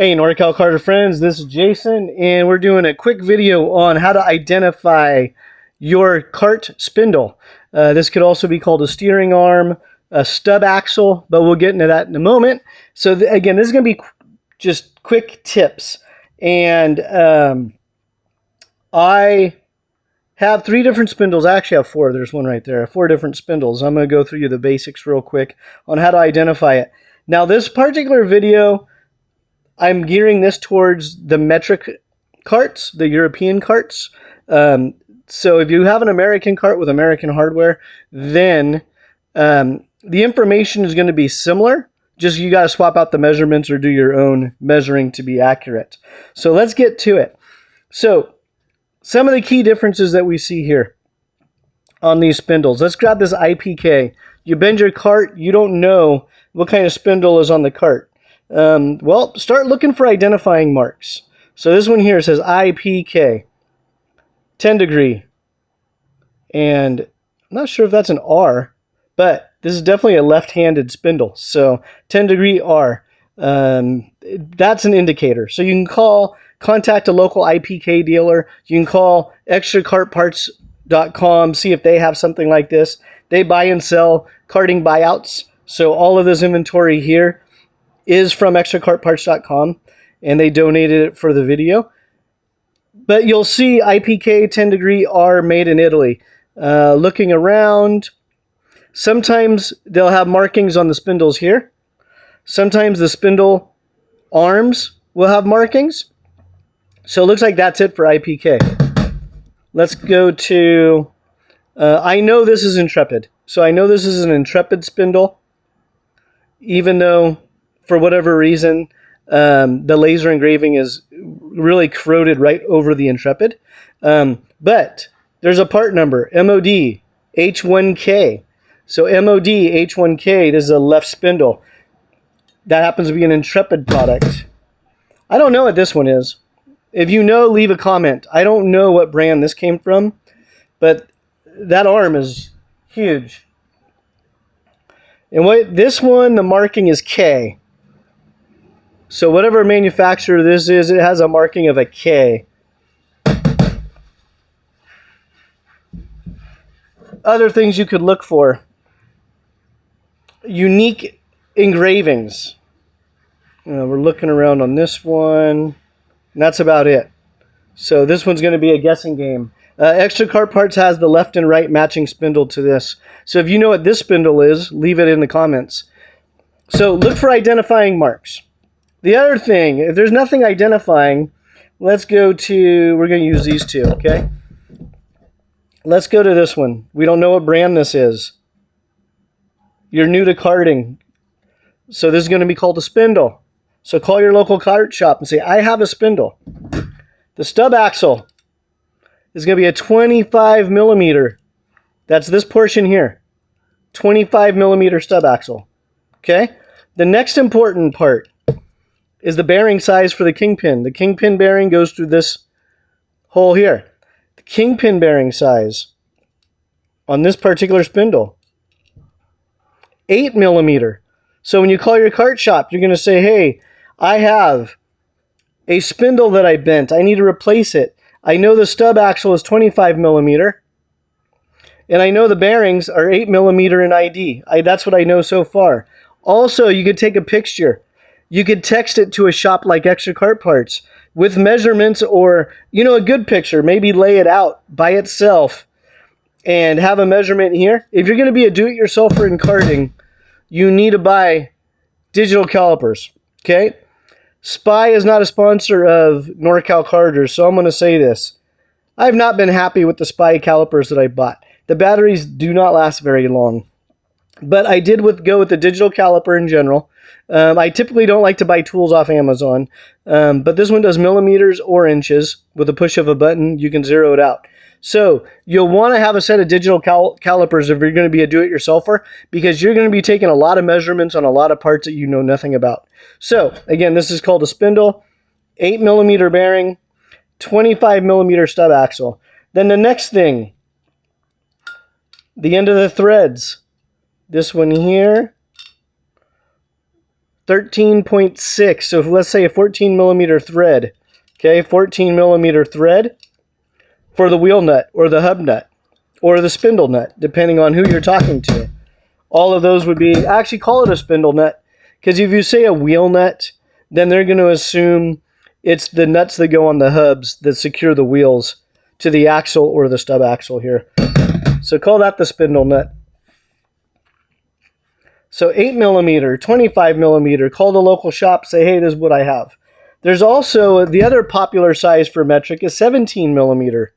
Hey NorCal Carter friends, this is Jason, and we're doing a quick video on how to identify your Kart spindle. This could also be called a steering arm, a stub axle, but we'll get into that in a moment. So again, this is going to be just quick tips, and I have 3 different spindles. I actually have 4. There's one right there. 4 different spindles. I'm going to go through the basics real quick on how to identify it. Now, this particular video, I'm gearing this towards the metric carts, the European carts. So if you have an American cart with American hardware, then the information is going to be similar. Just you got to swap out the measurements or do your own measuring to be accurate. So let's get to it. So some of the key differences that we see here on these spindles. Let's grab this IPK. You bend your cart, you don't know what kind of spindle is on the cart. Well, start looking for identifying marks. So this one here says IPK, 10 degree. And I'm not sure if that's an R, but this is definitely a left-handed spindle. So 10 degree R, that's an indicator. So you can contact a local IPK dealer. You can call extrakartparts.com, see if they have something like this. They buy and sell karting buyouts. So all of this inventory here is from extrakartparts.com, and they donated it for the video. But you'll see IPK 10 degree R made in Italy. Looking around, sometimes they'll have markings on the spindles here. Sometimes the spindle arms will have markings. So it looks like that's it for IPK. Let's go to, I know this is Intrepid. So I know this is an Intrepid spindle, even though for whatever reason, the laser engraving is really corroded right over the Intrepid. But there's a part number, MOD H1K. So MOD H1K, this is a left spindle. That happens to be an Intrepid product. I don't know what this one is. If you know, leave a comment. I don't know what brand this came from, but that arm is huge. And this one, the marking is K. So whatever manufacturer this is, it has a marking of a K. Other things you could look for. Unique engravings. We're looking around on this one. And that's about it. So this one's going to be a guessing game. Extra Kart Parts has the left and right matching spindle to this. So if you know what this spindle is, leave it in the comments. So look for identifying marks. The other thing, if there's nothing identifying, let's go to, we're going to use these two, okay? Let's go to this one. We don't know what brand this is. You're new to karting. So this is going to be called a spindle. So call your local kart shop and say, I have a spindle. The stub axle is going to be a 25 millimeter. That's this portion here. 25 millimeter stub axle. Okay? The next important part is the bearing size for the kingpin. The kingpin bearing goes through this hole here. The kingpin bearing size on this particular spindle, 8 millimeter. So when you call your kart shop, you're going to say, hey, I have a spindle that I bent. I need to replace it. I know the stub axle is 25 millimeter, and I know the bearings are 8 millimeter in ID. That's what I know so far. Also, you could take a picture. You could text it to a shop like Extra Kart Parts with measurements, or, a good picture. Maybe lay it out by itself and have a measurement here. If you're going to be a do-it-yourselfer in karting, you need to buy digital calipers, okay? Spy is not a sponsor of NorCal Carters, so I'm going to say this. I've not been happy with the Spy calipers that I bought. The batteries do not last very long. But I did go with the digital caliper in general. I typically don't like to buy tools off Amazon, but this one does millimeters or inches. With a push of a button, you can zero it out. So you'll want to have a set of digital calipers if you're going to be a do-it-yourselfer, because you're going to be taking a lot of measurements on a lot of parts that you know nothing about. So again, this is called a spindle, 8 millimeter bearing, 25 millimeter stub axle. Then the next thing, the end of the threads. This one here, 13.6. So if, let's say a 14 millimeter thread. Okay, 14 millimeter thread for the wheel nut or the hub nut or the spindle nut, depending on who you're talking to. All of those would be, actually call it a spindle nut, because if you say a wheel nut, then they're going to assume it's the nuts that go on the hubs that secure the wheels to the axle or the stub axle here. So call that the spindle nut. So 8 millimeter, 25 millimeter, call the local shop, say, hey, this is what I have. There's also, the other popular size for metric is 17 millimeter.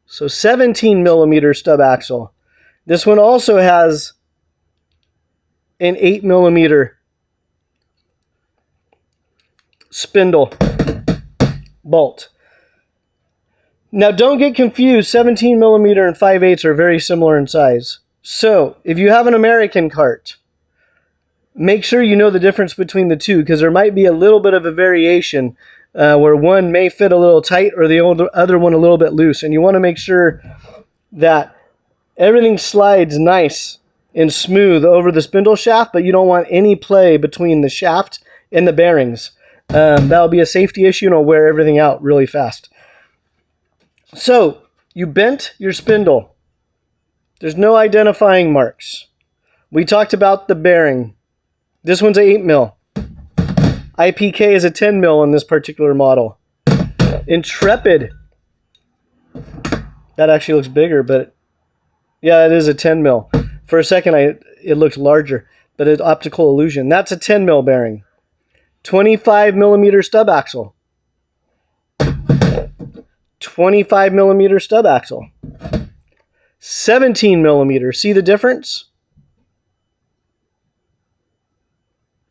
So 17 millimeter stub axle. This one also has an 8 millimeter spindle bolt. Now don't get confused, 17 millimeter and 5/8 are very similar in size. So if you have an American Kart, make sure you know the difference between the two, because there might be a little bit of a variation where one may fit a little tight or the other one a little bit loose. And you want to make sure that everything slides nice and smooth over the spindle shaft, but you don't want any play between the shaft and the bearings. That'll be a safety issue and it'll wear everything out really fast. So you bent your spindle. There's no identifying marks. We talked about the bearing. This one's an 8 mil. IPK is a 10 mil in this particular model. Intrepid. That actually looks bigger, but yeah, it is a 10 mil. For a second, it looked larger, but it's optical illusion. That's a 10 mil bearing. 25 millimeter stub axle. 25 millimeter stub axle. 17 millimeter. See the difference?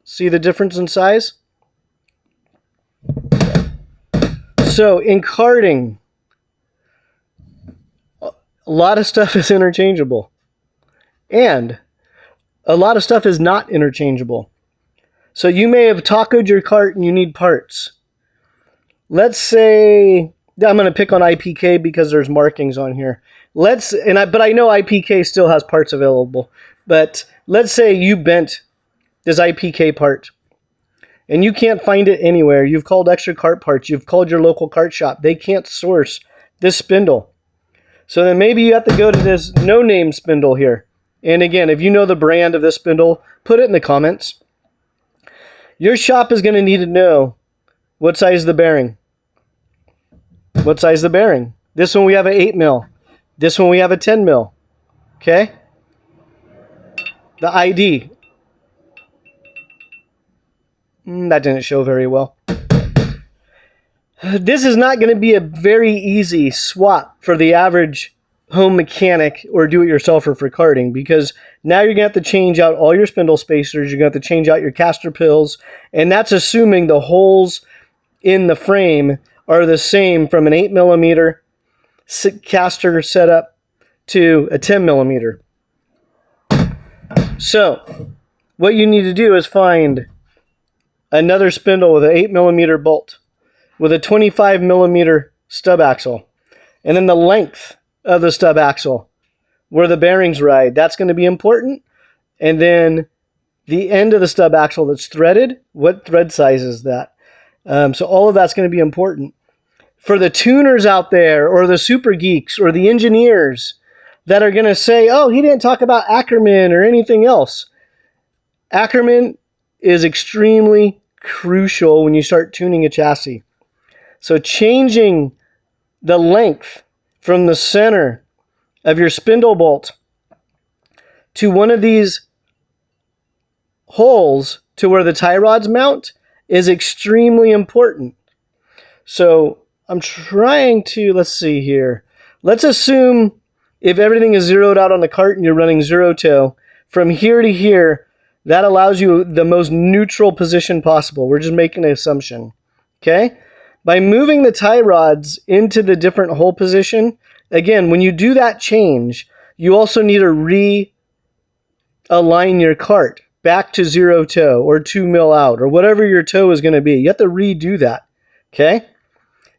See the difference in size? So in karting, a lot of stuff is interchangeable. And a lot of stuff is not interchangeable. So you may have tacoed your cart and you need parts. Let's say, I'm going to pick on IPK because there's markings on here. But I know IPK still has parts available. But let's say you bent this IPK part and you can't find it anywhere. You've called Extra Kart Parts. You've called your local kart shop. They can't source this spindle. So then maybe you have to go to this no-name spindle here. And again, if you know the brand of this spindle, put it in the comments. Your shop is going to need to know what size the bearing. What size the bearing? This one we have an 8 mil. This one we have a 10 mil. Okay? The ID. That didn't show very well. This is not going to be a very easy swap for the average home mechanic or do-it-yourselfer for karting, because now you're going to have to change out all your spindle spacers, you're going to have to change out your caster pills, and that's assuming the holes in the frame are the same from an 8 millimeter caster setup to a 10 millimeter. So what you need to do is find another spindle with an 8 millimeter bolt with a 25 millimeter stub axle, and then the length of the stub axle where the bearings ride, that's going to be important. And then the end of the stub axle that's threaded, what thread size is that? So all of that's going to be important. For the tuners out there, or the super geeks, or the engineers that are going to say, oh, he didn't talk about Ackerman or anything else. Ackerman is extremely crucial when you start tuning a chassis. So changing the length from the center of your spindle bolt to one of these holes to where the tie rods mount is extremely important. So I'm trying to, let's see here. Let's assume if everything is zeroed out on the cart and you're running zero toe, from here to here, that allows you the most neutral position possible. We're just making an assumption. Okay? By moving the tie rods into the different hole position, again, when you do that change, you also need to realign your cart back to zero toe or 2 mil out or whatever your toe is going to be. You have to redo that. Okay?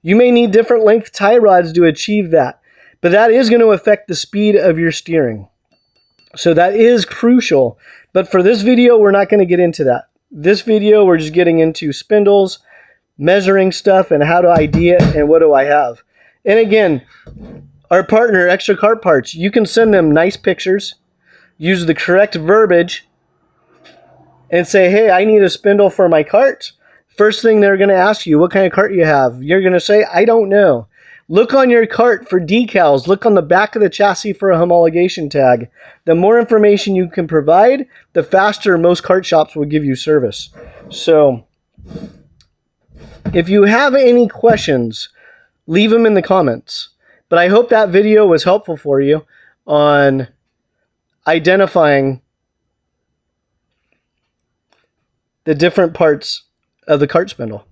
You may need different length tie rods to achieve that, but that is going to affect the speed of your steering. So that is crucial. But for this video, we're not going to get into that. This video, we're just getting into spindles, measuring stuff, and how to ID it, and what do I have. And again, our partner, Extra Kart Parts, you can send them nice pictures, use the correct verbiage, and say, hey, I need a spindle for my cart. First thing they're going to ask you, what kind of cart you have? You're going to say, I don't know. Look on your cart for decals. Look on the back of the chassis for a homologation tag. The more information you can provide, the faster most kart shops will give you service. So if you have any questions, leave them in the comments. But I hope that video was helpful for you on identifying the different parts of the cart spindle.